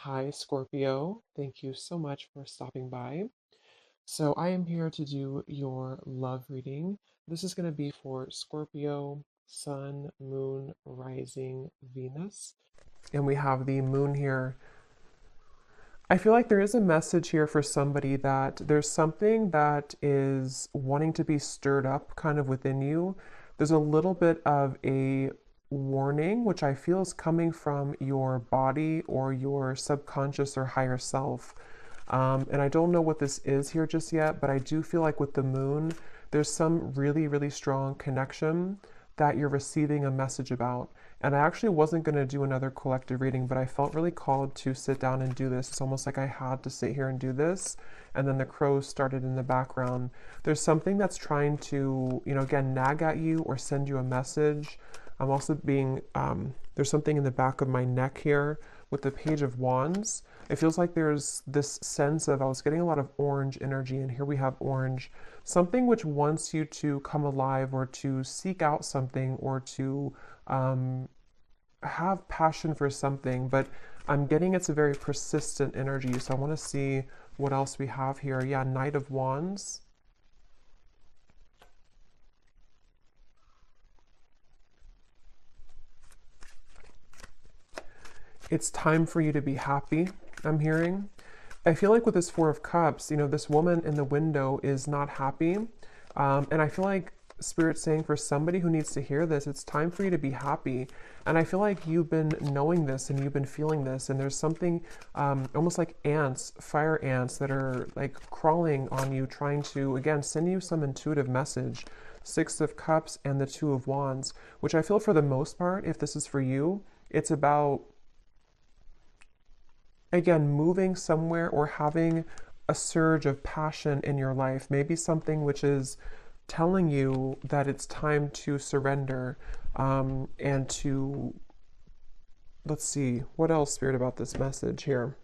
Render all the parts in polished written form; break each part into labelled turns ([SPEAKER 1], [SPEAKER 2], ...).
[SPEAKER 1] Hi, Scorpio. Thank you so much for stopping by. So, I am here to do your love reading. This is going to be for Scorpio, Sun, Moon, Rising, Venus. And we have the moon here. I feel like there is a message here for somebody that there's something that is wanting to be stirred up kind of within you. There's a little bit of a warning, which I feel is coming from your body or your subconscious or higher self. And I don't know what this is here just yet, but I do feel like with the moon, there's some really, really strong connection that you're receiving a message about. And I actually wasn't going to do another collective reading, but I felt really called to sit down and do this. It's almost like I had to sit here and do this. And then the crows started in the background. There's something that's trying to, again, nag at you or send you a message. I'm also there's something in the back of my neck here with the Page of Wands. It feels like there's this sense of, I was getting a lot of orange energy, and here we have orange. Something which wants you to come alive or to seek out something or to have passion for something, but I'm getting it's a very persistent energy. So I want to see what else we have here. Yeah, Knight of Wands. It's time for you to be happy, I'm hearing. I feel like with this Four of Cups, this woman in the window is not happy. And I feel like Spirit's saying for somebody who needs to hear this, it's time for you to be happy. And I feel like you've been knowing this and you've been feeling this. And there's something almost like ants, fire ants, that are like crawling on you, trying to, again, send you some intuitive message. Six of Cups and the Two of Wands, which I feel for the most part, if this is for you, it's about, again, moving somewhere or having a surge of passion in your life, maybe something which is telling you that it's time to surrender and to, let's see, what else, Spirit, about this message here?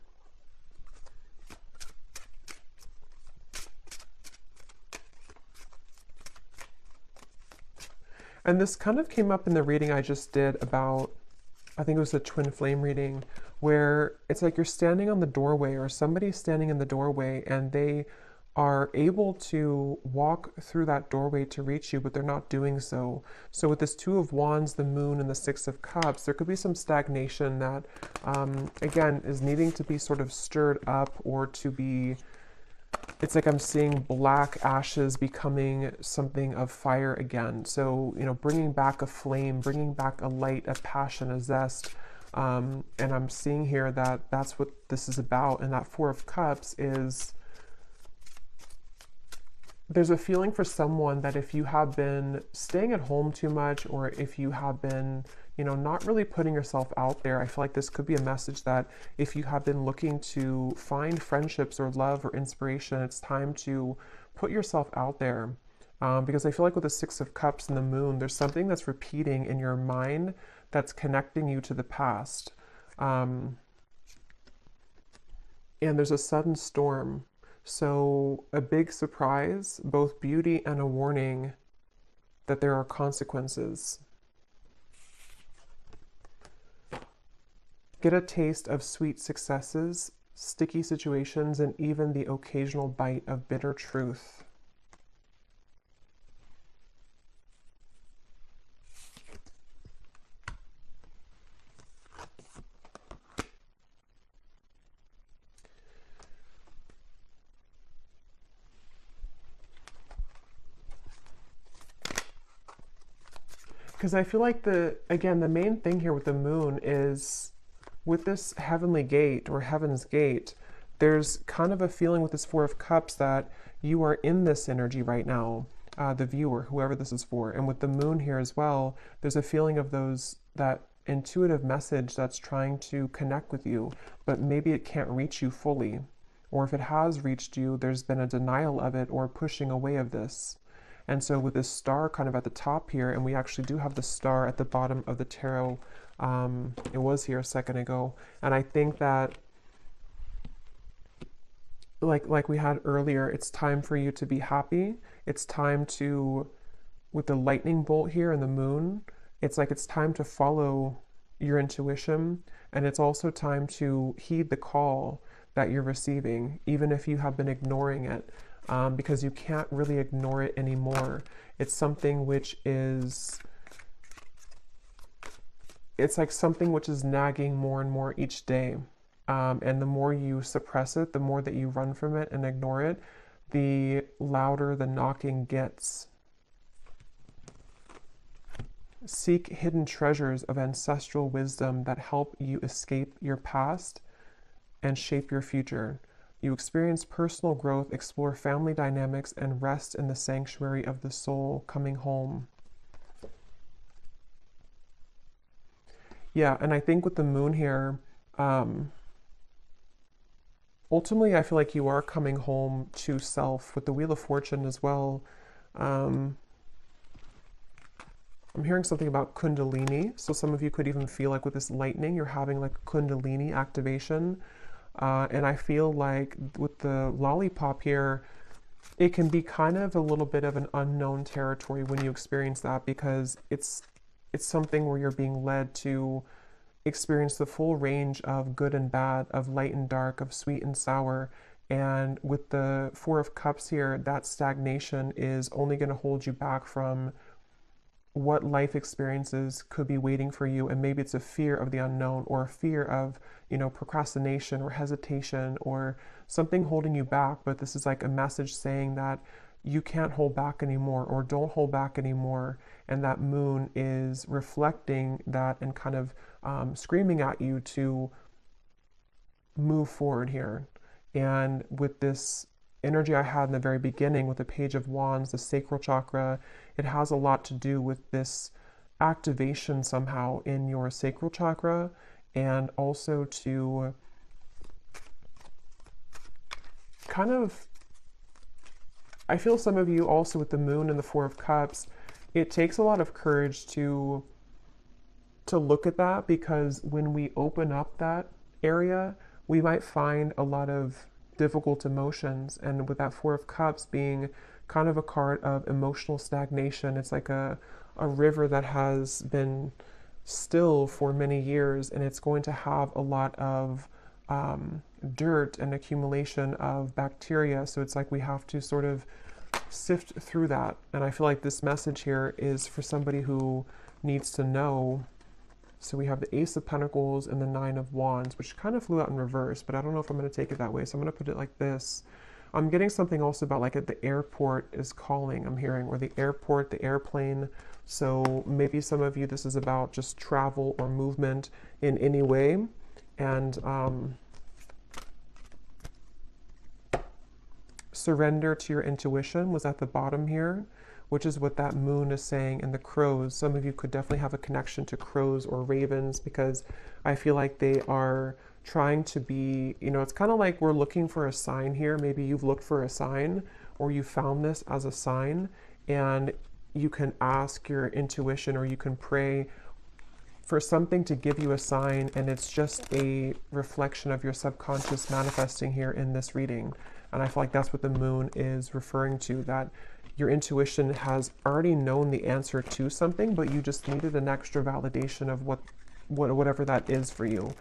[SPEAKER 1] And this kind of came up in the reading I just did about, I think it was a twin flame reading, where it's like you're standing on the doorway or somebody's standing in the doorway and they are able to walk through that doorway to reach you, but they're not doing so. So with this Two of Wands, the Moon, and the Six of Cups, there could be some stagnation that, again, is needing to be sort of stirred up or to be, it's like I'm seeing black ashes becoming something of fire again. So, bringing back a flame, bringing back a light, a passion, a zest. And I'm seeing here that that's what this is about. And that Four of Cups is, there's a feeling for someone that if you have been staying at home too much, or if you have been, not really putting yourself out there, I feel like this could be a message that if you have been looking to find friendships or love or inspiration, it's time to put yourself out there. Because I feel like with the Six of Cups and the Moon, there's something that's repeating in your mind that's connecting you to the past. And there's a sudden storm. So, a big surprise, both beauty and a warning that there are consequences. Get a taste of sweet successes, sticky situations, and even the occasional bite of bitter truth. Because I feel like the main thing here with the moon is with this heavenly gate or heaven's gate, there's kind of a feeling with this Four of Cups that you are in this energy right now, the viewer, whoever this is for. And with the moon here as well, there's a feeling of that intuitive message that's trying to connect with you, but maybe it can't reach you fully. Or if it has reached you, there's been a denial of it or pushing away of this. And so with this star kind of at the top here, and we actually do have the star at the bottom of the tarot, it was here a second ago. And I think that, like we had earlier, it's time for you to be happy. It's time to, with the lightning bolt here and the moon, it's like it's time to follow your intuition, and it's also time to heed the call that you're receiving, even if you have been ignoring it, because you can't really ignore it anymore. It's something which is, it's like something which is nagging more and more each day. And the more you suppress it, the more that you run from it and ignore it, the louder the knocking gets. Seek hidden treasures of ancestral wisdom that help you escape your past and shape your future. You experience personal growth, explore family dynamics, and rest in the sanctuary of the soul, coming home. Yeah, and I think with the moon here, ultimately, I feel like you are coming home to self with the Wheel of Fortune as well. I'm hearing something about Kundalini. So some of you could even feel like with this lightning, you're having like Kundalini activation. And I feel like with the lollipop here, it can be kind of a little bit of an unknown territory when you experience that, because it's something where you're being led to experience the full range of good and bad, of light and dark, of sweet and sour. And with the Four of Cups here, that stagnation is only going to hold you back from what life experiences could be waiting for you. And maybe it's a fear of the unknown, or a fear of, procrastination or hesitation or something holding you back. But this is like a message saying that you can't hold back anymore, or don't hold back anymore. And that moon is reflecting that and kind of screaming at you to move forward here. And with this energy I had in the very beginning with the Page of Wands, the sacral chakra, it has a lot to do with this activation somehow in your sacral chakra, and also to kind of, I feel some of you also with the moon and the Four of Cups, it takes a lot of courage to look at that, because when we open up that area, we might find a lot of difficult emotions. And with that Four of Cups being kind of a card of emotional stagnation, it's like a river that has been still for many years, and it's going to have a lot of dirt and accumulation of bacteria. So it's like we have to sort of sift through that. And I feel like this message here is for somebody who needs to know. So we have the Ace of Pentacles and the Nine of Wands, which kind of flew out in reverse, but I don't know if I'm going to take it that way. So I'm going to put it like this. I'm getting something also about like at the airport is calling, I'm hearing, or the airport, the airplane. So maybe some of you, this is about just travel or movement in any way. And surrender to your intuition was at the bottom here, which is what that moon is saying. And the crows, some of you could definitely have a connection to crows or ravens, because I feel like they are trying to be, it's kind of like we're looking for a sign here. Maybe you've looked for a sign, or you found this as a sign, and you can ask your intuition, or you can pray for something to give you a sign, and it's just a reflection of your subconscious manifesting here in this reading. And I feel like that's what the moon is referring to, that your intuition has already known the answer to something, but you just needed an extra validation of whatever that is for you.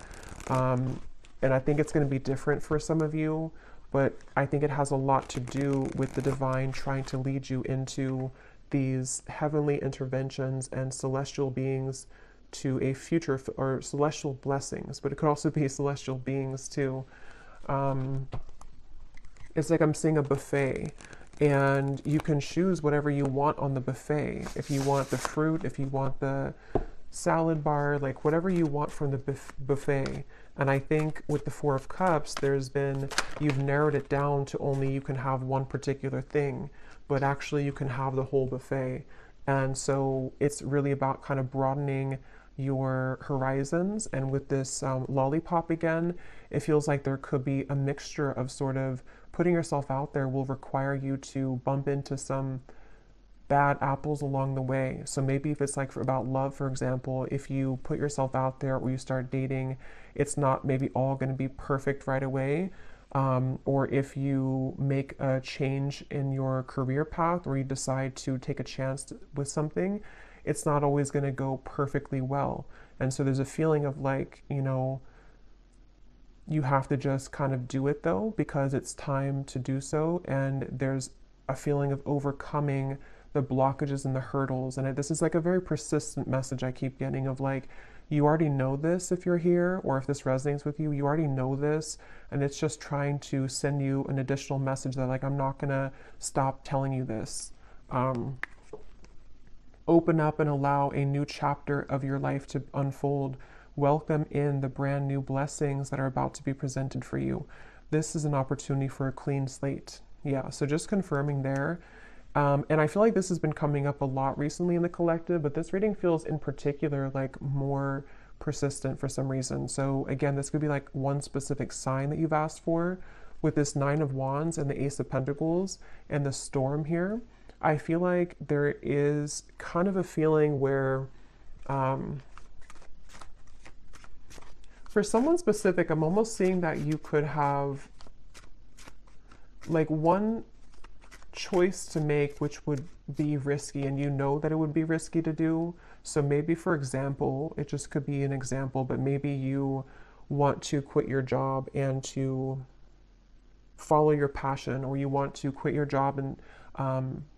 [SPEAKER 1] And I think it's going to be different for some of you, but I think it has a lot to do with the divine trying to lead you into these heavenly interventions and celestial beings to a future, or celestial blessings, but it could also be celestial beings too. It's like I'm seeing a buffet, and you can choose whatever you want on the buffet. If you want the fruit, if you want the salad bar, like whatever you want from the buffet. And I think with the Four of Cups, you've narrowed it down to only you can have one particular thing, but actually you can have the whole buffet. And so it's really about kind of broadening your horizons. And with this lollipop again, it feels like there could be a mixture of sort of putting yourself out there will require you to bump into some bad apples along the way. So maybe if it's like about love, for example, if you put yourself out there or you start dating, it's not maybe all going to be perfect right away. Or if you make a change in your career path, or you decide to take a chance with something, it's not always going to go perfectly well. And so there's a feeling of like, you have to just kind of do it though, because it's time to do so. And there's a feeling of overcoming the blockages and the hurdles. And this is like a very persistent message I keep getting of like, you already know this if you're here, or if this resonates with you, you already know this. And it's just trying to send you an additional message that like, I'm not going to stop telling you this. Open up and allow a new chapter of your life to unfold. Welcome in the brand new blessings that are about to be presented for you. This is an opportunity for a clean slate. Yeah, so just confirming there. And I feel like this has been coming up a lot recently in the collective, but this reading feels in particular like more persistent for some reason. So again, this could be like one specific sign that you've asked for with this Nine of Wands and the Ace of Pentacles and the Storm here. I feel like there is kind of a feeling where, for someone specific, I'm almost seeing that you could have like one choice to make which would be risky, and you know that it would be risky to do. So maybe, for example, it just could be an example, but maybe you want to quit your job and to follow your passion, or you want to quit your job and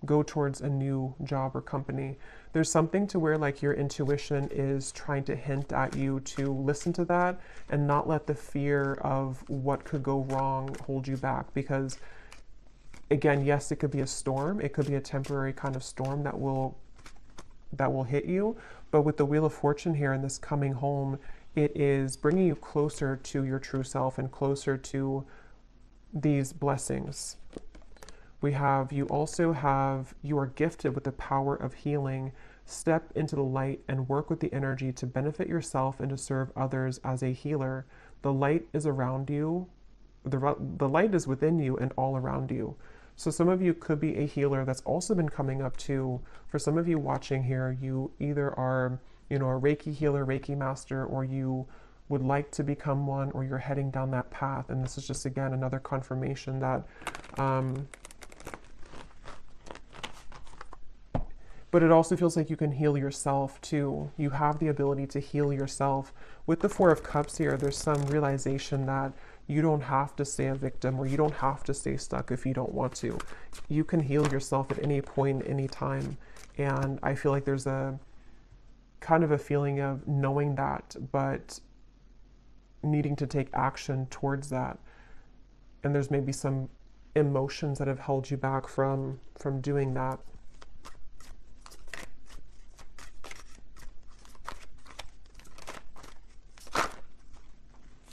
[SPEAKER 1] go towards a new job or company. There's something to where like your intuition is trying to hint at you to listen to that and not let the fear of what could go wrong hold you back. Because again, yes, it could be a storm. It could be a temporary kind of storm that will hit you. But with the Wheel of Fortune here and this coming home, it is bringing you closer to your true self and closer to these blessings. You are gifted with the power of healing. Step into the light and work with the energy to benefit yourself and to serve others as a healer. The light is around you. The light is within you and all around you. So some of you could be a healer. That's also been coming up too. For some of you watching here, you either are, a Reiki healer, Reiki master, or you would like to become one, or you're heading down that path. And this is just, again, another confirmation that, but it also feels like you can heal yourself too. You have the ability to heal yourself. With the Four of Cups here, there's some realization that you don't have to stay a victim, or you don't have to stay stuck if you don't want to. You can heal yourself at any point, any time. And I feel like there's a kind of a feeling of knowing that, but needing to take action towards that. And there's maybe some emotions that have held you back from doing that.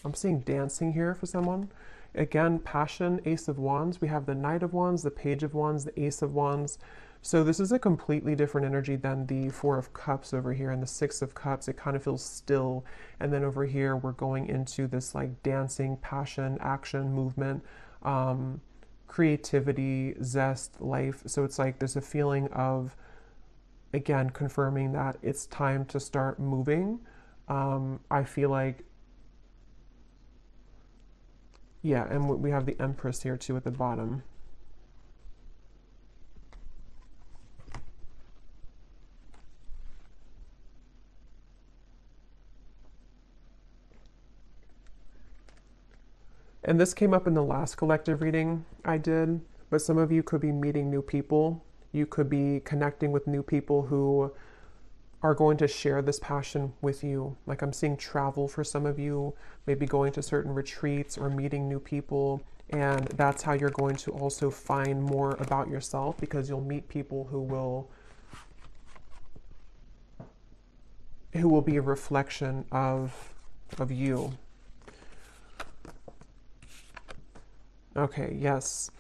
[SPEAKER 1] I'm seeing dancing here for someone. Again, passion, Ace of Wands. We have the Knight of Wands, the Page of Wands, the Ace of Wands. So this is a completely different energy than the Four of Cups over here and the Six of Cups. It kind of feels still. And then over here, we're going into this like dancing, passion, action, movement, creativity, zest, life. So it's like there's a feeling of, again, confirming that it's time to start moving. I feel like, yeah, and we have the Empress here too at the bottom. And this came up in the last collective reading I did, but some of you could be meeting new people. You could be connecting with new people who are going to share this passion with you. Like I'm seeing travel for some of you, maybe going to certain retreats or meeting new people. And that's how you're going to also find more about yourself, because you'll meet people who will be a reflection of you. Okay, yes.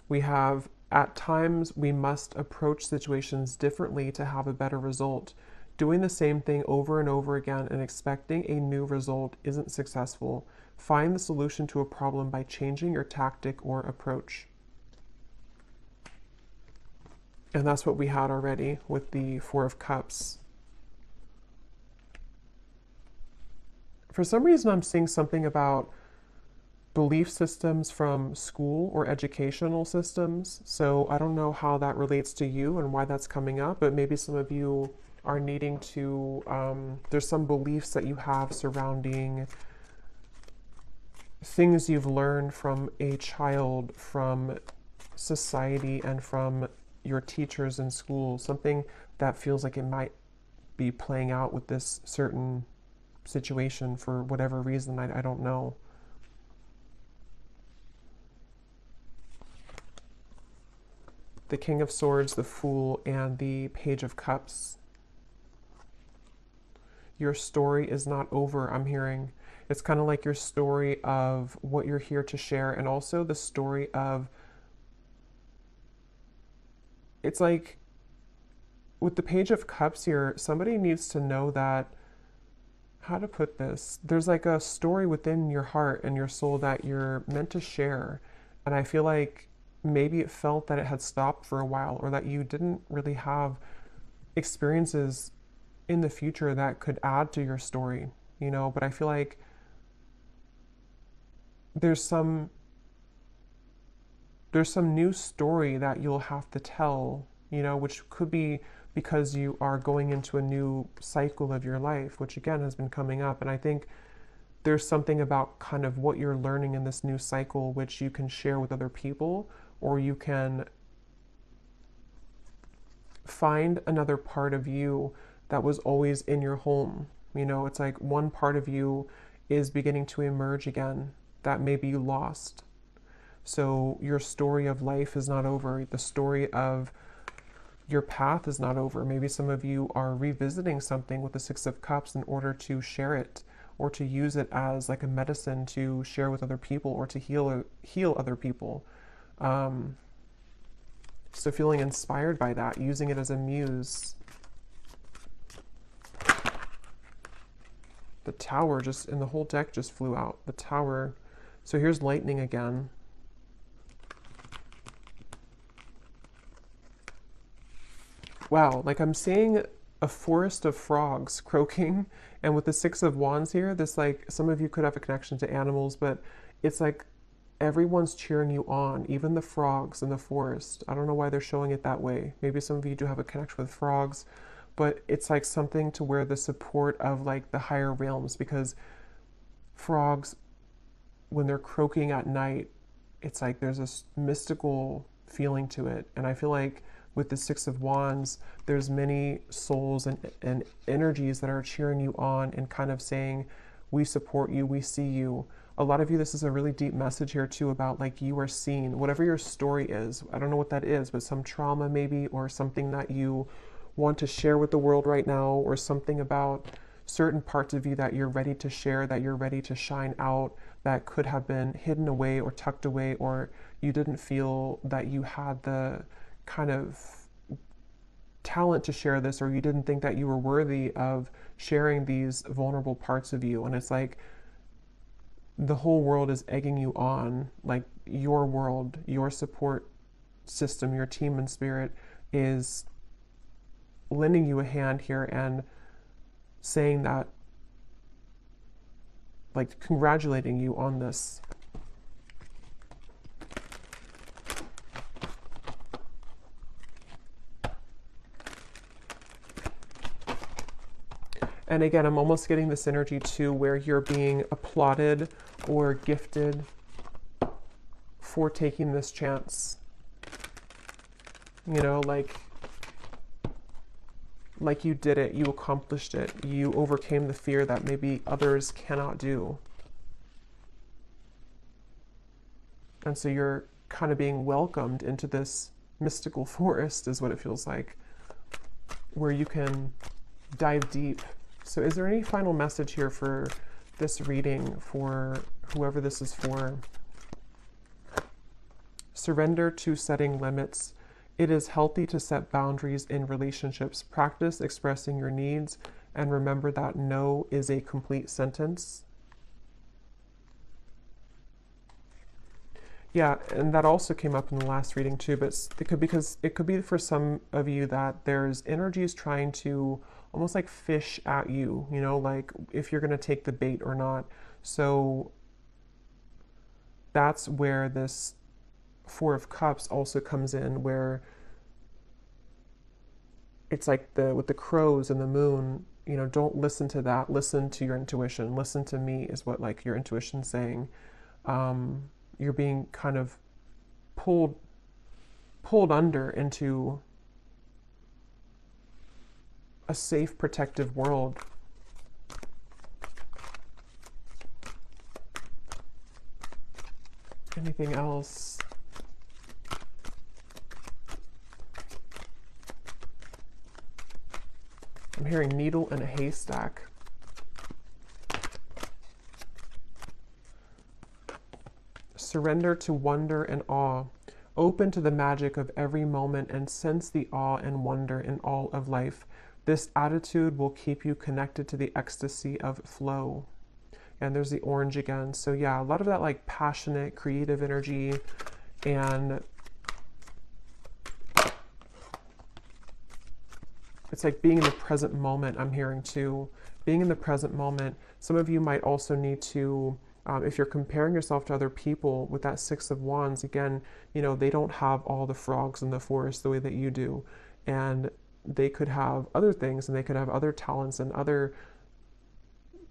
[SPEAKER 1] We have, at times, we must approach situations differently to have a better result. Doing the same thing over and over again and expecting a new result isn't successful. Find the solution to a problem by changing your tactic or approach. And that's what we had already with the Four of Cups. For some reason, I'm seeing something about belief systems from school or educational systems. So I don't know how that relates to you and why that's coming up, but maybe some of you are needing to, there's some beliefs that you have surrounding things you've learned from a child, from society, and from your teachers in school. Something that feels like it might be playing out with this certain situation for whatever reason. I don't know. The King of Swords, the Fool, and the Page of Cups. Your story is not over, I'm hearing. It's kind of like your story of what you're here to share, and also the story of, it's like with the Page of Cups here, somebody needs to know that, how to put this, there's like a story within your heart and your soul that you're meant to share. And I feel like maybe it felt that it had stopped for a while, or that you didn't really have experiences in the future that could add to your story, you know. But I feel like there's some new story that you'll have to tell, you know, which could be because you are going into a new cycle of your life, which again has been coming up. And I think there's something about kind of what you're learning in this new cycle which you can share with other people, or you can find another part of you that was always in your home. You know, it's like one part of you is beginning to emerge again that maybe you lost. So your story of life is not over. The story of your path is not over. Maybe some of you are revisiting something with the Six of Cups in order to share it, or to use it as like a medicine to share with other people, or to heal other people. So feeling inspired by that, using it as a muse. The Tower just, and the whole deck just flew out. The Tower. So here's lightning again. Wow, like I'm seeing a forest of frogs croaking, and with the Six of Wands here, this, like, some of you could have a connection to animals, but it's like everyone's cheering you on, even the frogs in the forest. I don't know why they're showing it that way. Maybe some of you do have a connection with frogs, but it's like something to where the support of like the higher realms, because frogs, when they're croaking at night, it's like there's this mystical feeling to it. And I feel like with the Six of Wands, there's many souls and energies that are cheering you on and kind of saying, we support you, we see you. A lot of you, this is a really deep message here too about like you are seen, whatever your story is. I don't know what that is, but some trauma maybe, or something that you want to share with the world right now, or something about certain parts of you that you're ready to share, that you're ready to shine out, that could have been hidden away or tucked away, or you didn't feel that you had the kind of talent to share this, or you didn't think that you were worthy of sharing these vulnerable parts of you. And it's like the whole world is egging you on, like your world, your support system, your team and spirit is lending you a hand here and saying that, like congratulating you on this. And again, I'm almost getting this energy too where you're being applauded or gifted for taking this chance. You know, like you did it, you accomplished it, you overcame the fear that maybe others cannot do. And so you're kind of being welcomed into this mystical forest, is what it feels like, where you can dive deep. So is there any final message here for this reading, for whoever this is for? Surrender to setting limits. It is healthy to set boundaries in relationships. Practice expressing your needs, and remember that no is a complete sentence. Yeah, and that also came up in the last reading too, but it could be for some of you that there's energies trying to almost like fish at you, you know, like if you're going to take the bait or not. So that's where this Four of Cups also comes in, where it's like with the crows and the moon, don't listen to that. Listen to your intuition. Listen to me is what like your intuition's saying. You're being kind of pulled under into a safe, protective world. Anything else? I'm hearing needle in a haystack. Surrender to wonder and awe. Open to the magic of every moment and sense the awe and wonder in all of life. This attitude will keep you connected to the ecstasy of flow. And there's the orange again. So yeah, a lot of that like passionate, creative energy, and it's like being in the present moment. I'm hearing too, being in the present moment. Some of you might also need to, if you're comparing yourself to other people with that Six of Wands, again, they don't have all the frogs in the forest the way that you do. And they could have other things, and they could have other talents and other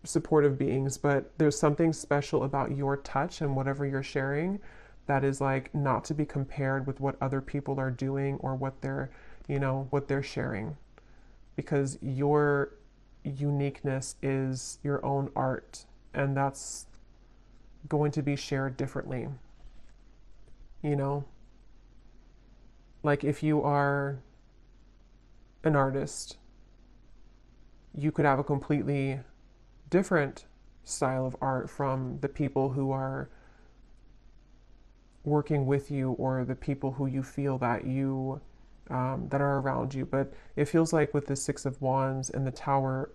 [SPEAKER 1] supportive beings, but there's something special about your touch and whatever you're sharing that is like not to be compared with what other people are doing or what they're sharing, because your uniqueness is your own art, and that's going to be shared differently. Like if you are an artist, you could have a completely different style of art from the people who are working with you or the people who you feel that you that are around you. But it feels like with the Six of Wands and the Tower,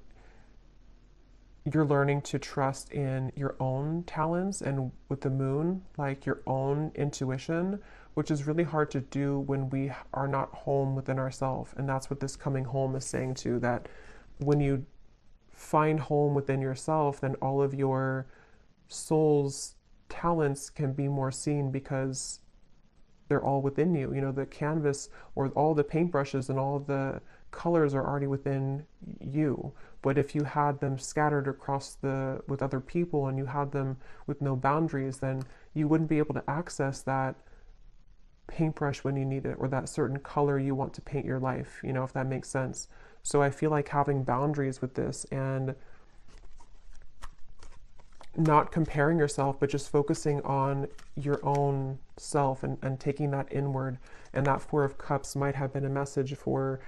[SPEAKER 1] you're learning to trust in your own talents, and with the Moon, like your own intuition, which is really hard to do when we are not home within ourselves. And that's what this coming home is saying too, that when you find home within yourself, then all of your soul's talents can be more seen because they're all within you. The canvas or all the paintbrushes and all the colors are already within you. But if you had them scattered across with other people, and you had them with no boundaries, then you wouldn't be able to access that paintbrush when you need it, or that certain color you want to paint your life, if that makes sense. So I feel like having boundaries with this and not comparing yourself, but just focusing on your own self and taking that inward. And that Four of Cups might have been a message for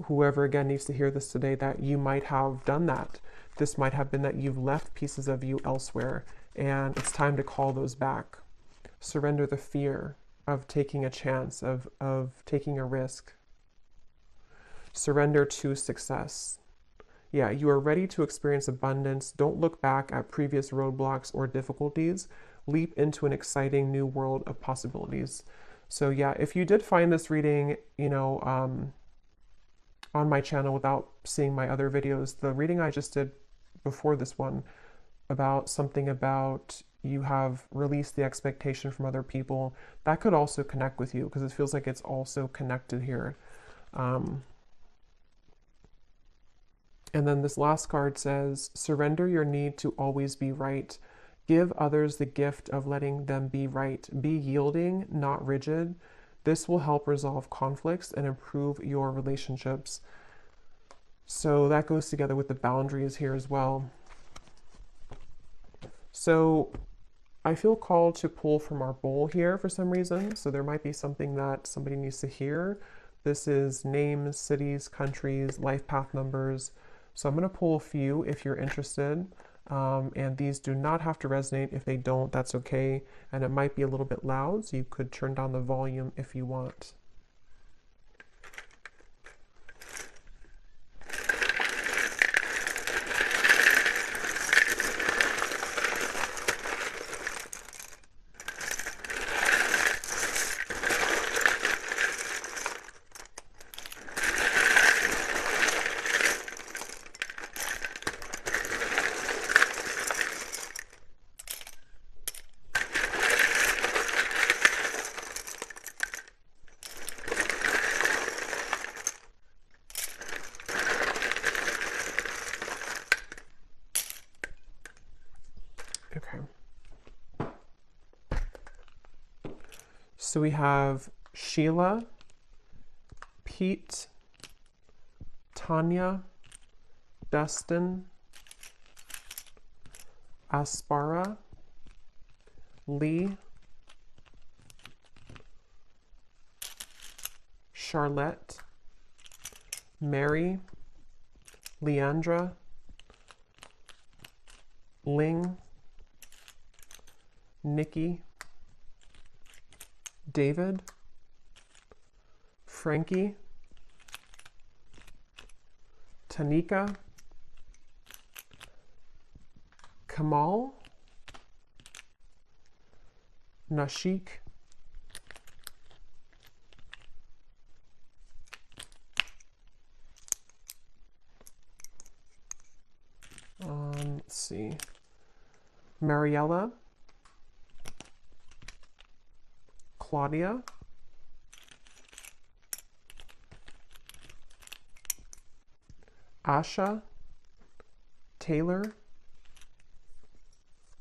[SPEAKER 1] whoever, again, needs to hear this today, that you might have done that. This might have been that you've left pieces of you elsewhere, and it's time to call those back. Surrender the fear of taking a chance, of taking a risk. Surrender to success. Yeah, you are ready to experience abundance. Don't look back at previous roadblocks or difficulties. Leap into an exciting new world of possibilities. So yeah, if you did find this reading, on my channel without seeing my other videos, the reading I just did before this one about something about you have released the expectation from other people, that could also connect with you, because it feels like it's also connected here. And then this last card says, surrender your need to always be right. Give others the gift of letting them be right. Be yielding, not rigid. This will help resolve conflicts and improve your relationships. So that goes together with the boundaries here as well. So I feel called to pull from our bowl here for some reason. So there might be something that somebody needs to hear. This is names, cities, countries, life path numbers. So I'm going to pull a few if you're interested. And these do not have to resonate. If they don't, that's okay. And it might be a little bit loud, so you could turn down the volume if you want. So we have Sheila, Pete, Tanya, Dustin, Aspara, Lee, Charlotte, Mary, Leandra, Ling, Nikki, David, Frankie, Tanika, Kamal, Nashik, let's see, Mariella, Claudia, Asha, Taylor,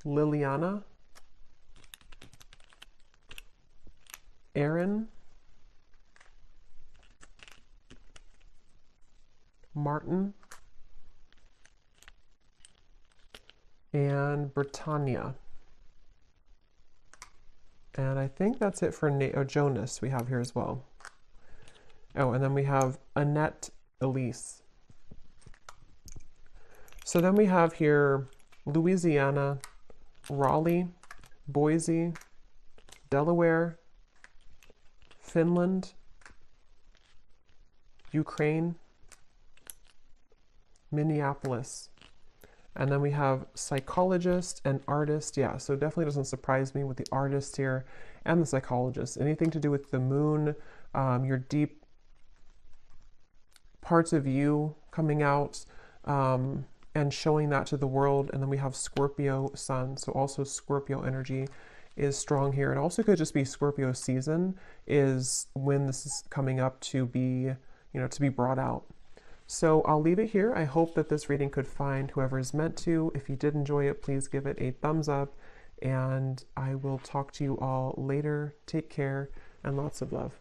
[SPEAKER 1] Liliana, Aaron, Martin, and Britannia. And I think that's it for Jonas we have here as well. Oh, and then we have Annette Elise. So then we have here Louisiana, Raleigh, Boise, Delaware, Finland, Ukraine, Minneapolis. And then we have psychologist and artist. Yeah, so definitely doesn't surprise me with the artist here and the psychologist. Anything to do with the moon, your deep parts of you coming out and showing that to the world. And then we have Scorpio sun. So also Scorpio energy is strong here. It also could just be Scorpio season is when this is coming up to be, to be brought out. So I'll leave it here. I hope that this reading could find whoever is meant to. If you did enjoy it, please give it a thumbs up, and I will talk to you all later. Take care and lots of love.